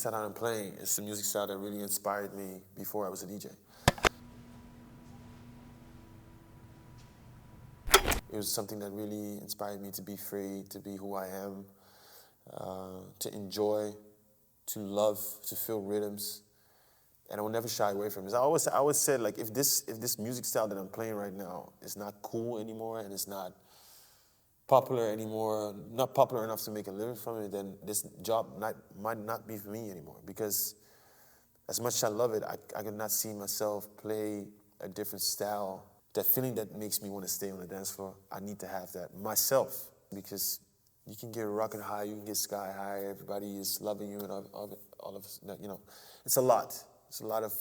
style that I'm playing is the music style that really inspired me before I was a DJ. It was something that really inspired me to be free, to be who I am, to enjoy, to love, to feel rhythms, and I will never shy away from it. I always said, like, if this music style that I'm playing right now is not cool anymore and it's not popular anymore, not popular enough to make a living from it, then this job might not be for me anymore. Because as much as I love it, I could not see myself play a different style. That feeling that makes me want to stay on the dance floor, I need to have that myself. Because you can get rocket high, you can get sky high, everybody is loving you and all of that, you know. It's a lot. It's a lot of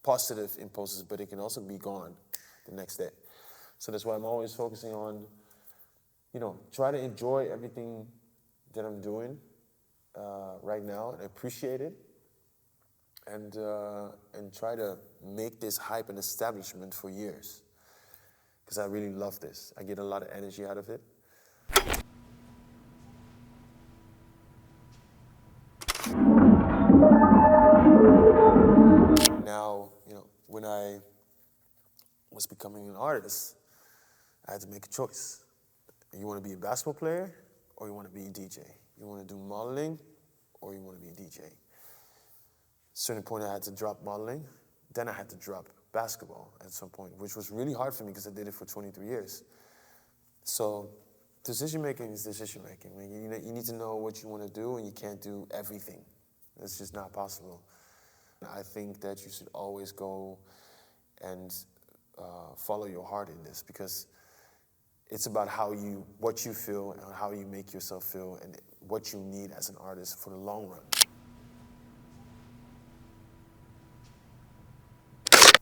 positive impulses, but it can also be gone the next day. So that's why I'm always focusing on, you know, try to enjoy everything that I'm doing right now and appreciate it, and try to make this hype an establishment for years. Because I really love this. I get a lot of energy out of it. Now, you know, when I was becoming an artist, I had to make a choice. You want to be a basketball player, or you want to be a DJ? You want to do modeling, or you want to be a DJ? At a certain point, I had to drop modeling. Then I had to drop basketball at some point, which was really hard for me because I did it for 23 years. So decision-making is decision-making. I mean, you need to know what you want to do, and you can't do everything. It's just not possible. I think that you should always go and follow your heart in this, because it's about what you feel and how you make yourself feel and what you need as an artist for the long run.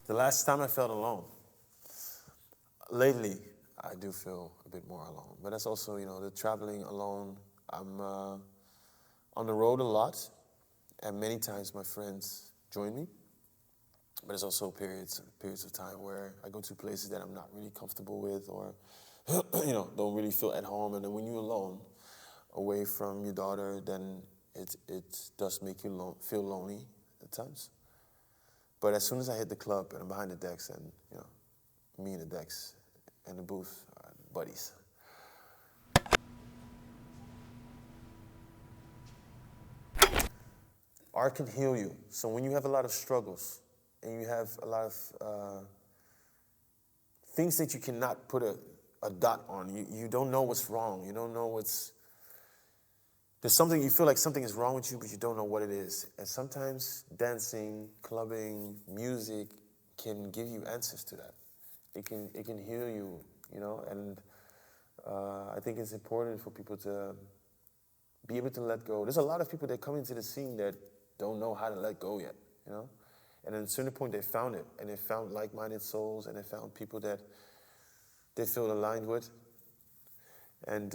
The last time I felt alone. Lately, I do feel a bit more alone, but that's also, you know, the traveling alone. I'm on the road a lot, and many times my friends join me, but there's also periods of time where I go to places that I'm not really comfortable with, or you know, don't really feel at home. And then when you're alone, away from your daughter, then it does make you feel lonely at times. But as soon as I hit the club and I'm behind the decks, and you know, me and the decks and the booth are buddies. Art can heal you. So when you have a lot of struggles and you have a lot of things that you cannot put a dot on, you don't know what's wrong. You don't know there's something, you feel like something is wrong with you, but you don't know what it is. And sometimes dancing, clubbing, music can give you answers to that. It can heal you, you know, and I think it's important for people to be able to let go. There's a lot of people that come into the scene that don't know how to let go yet, you know? And at a certain point they found it, and they found like-minded souls, and they found people that they feel aligned with. And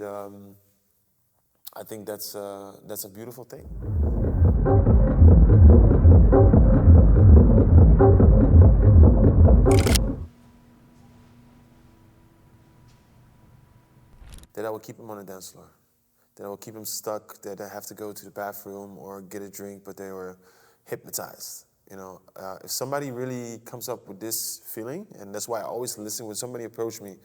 I think that's a beautiful thing. That I would keep them on the dance floor. That I would keep them stuck, that I have to go to the bathroom or get a drink, but they were hypnotized. You know, if somebody really comes up with this feeling, and that's why I always listen when somebody approaches me,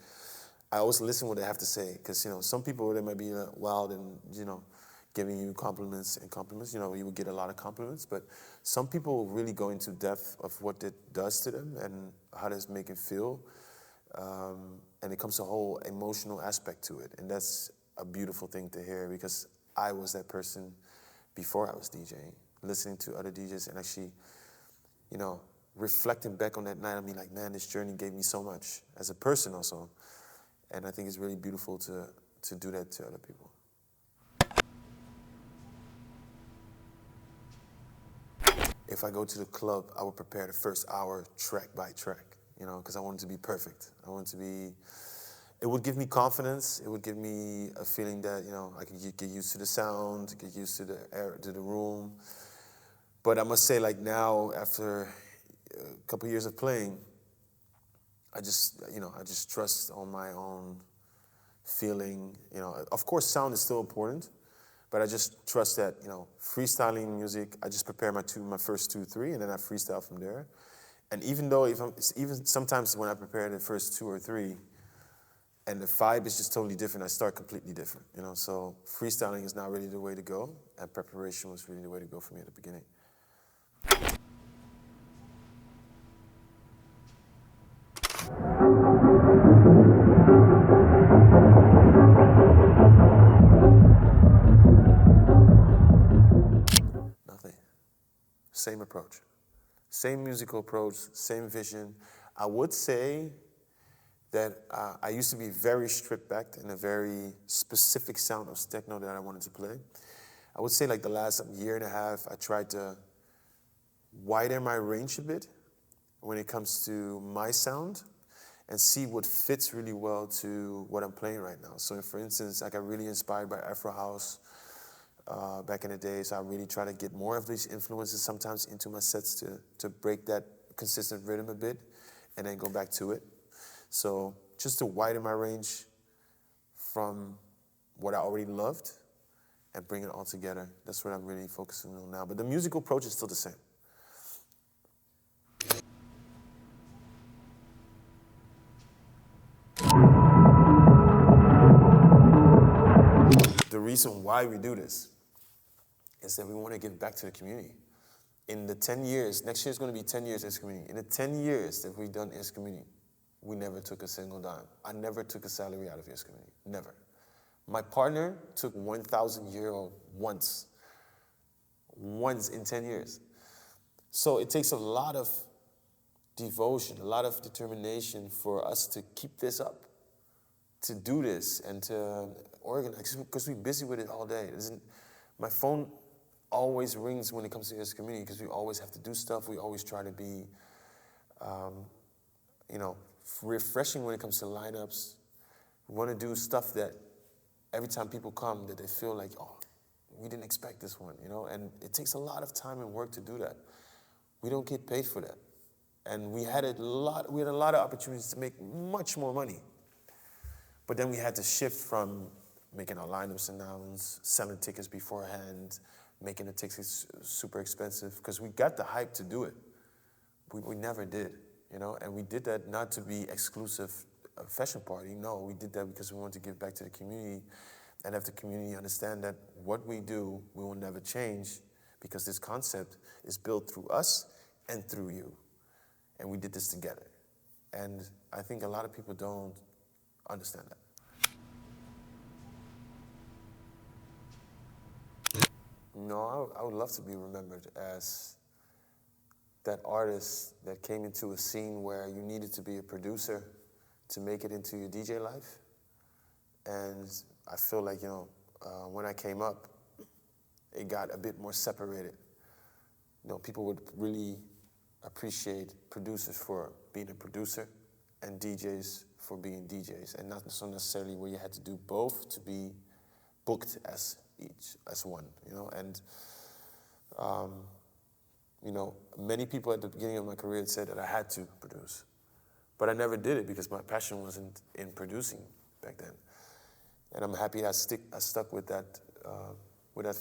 I always listen what they have to say, because, you know, some people, they might be wild and, you know, giving you compliments, you know, you would get a lot of compliments, but some people really go into depth of what it does to them and how does it make it feel, and it comes a whole emotional aspect to it, and that's a beautiful thing to hear, because I was that person before I was DJing, listening to other DJs and actually, you know, reflecting back on that night. I mean, like, man, this journey gave me so much as a person also, and I think it's really beautiful to do that to other people. If I go to the club, I would prepare the first hour track by track, you know, because I want it to be perfect. I want it to be, it would give me confidence. It would give me a feeling that, you know, I can get used to the sound, get used to the air, to the room. But I must say, like, now, after a couple years of playing, I just trust on my own feeling. You know, of course, sound is still important, But I just trust that, freestyling music, I just prepare my first 2, 3, and then I freestyle from there. And even though, even sometimes when I prepare the first 2 or 3, and the vibe is just totally different, I start completely different, So freestyling is not really the way to go, and preparation was really the way to go for me at the beginning. Nothing. Same approach. Same musical approach, same vision. I would say that I used to be very stripped-backed in a very specific sound of techno that I wanted to play. I would say like the last year and a half, I tried to widen my range a bit when it comes to my sound and see what fits really well to what I'm playing right now. So for instance, I got really inspired by Afro House back in the days. I really try to get more of these influences sometimes into my sets to break that consistent rhythm a bit and then go back to it. So just to widen my range from what I already loved and bring it all together. That's what I'm really focusing on now. But the musical approach is still the same. The reason why we do this is that we want to give back to the community. In the 10 years, next year is going to be 10 years as community. In the 10 years that we've done as community, we never took a single dime. I never took a salary out of his community, never. My partner took 1,000 euro once in 10 years. So it takes a lot of devotion, a lot of determination for us to keep this up, to do this and to organize, because we're busy with it all day. My phone always rings when it comes to this community because we always have to do stuff. We always try to be, refreshing when it comes to lineups. We want to do stuff that every time people come, that they feel like, oh, we didn't expect this one, And it takes a lot of time and work to do that. We don't get paid for that. And we had a lot of opportunities to make much more money. But then we had to shift from making our lineups announced, selling tickets beforehand, making the tickets super expensive, because we got the hype to do it. We never did, And we did that not to be exclusive fashion party. No, we did that because we wanted to give back to the community and have the community understand that what we do, we will never change because this concept is built through us and through you. And we did this together. And I think a lot of people don't understand that. No, I would love to be remembered as that artist that came into a scene where you needed to be a producer to make it into your DJ life. And I feel like, when I came up, it got a bit more separated. People would really appreciate producers for being a producer and DJs for being DJs, and not so necessarily where you had to do both to be booked as one, And, many people at the beginning of my career had said that I had to produce, but I never did it because my passion wasn't in producing back then. And I'm happy I stuck with that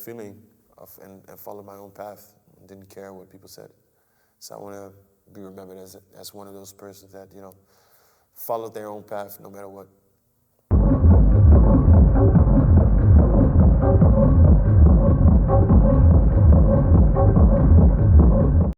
feeling and followed my own path and didn't care what people said. So I want to be remembered as one of those persons that, followed their own path no matter what.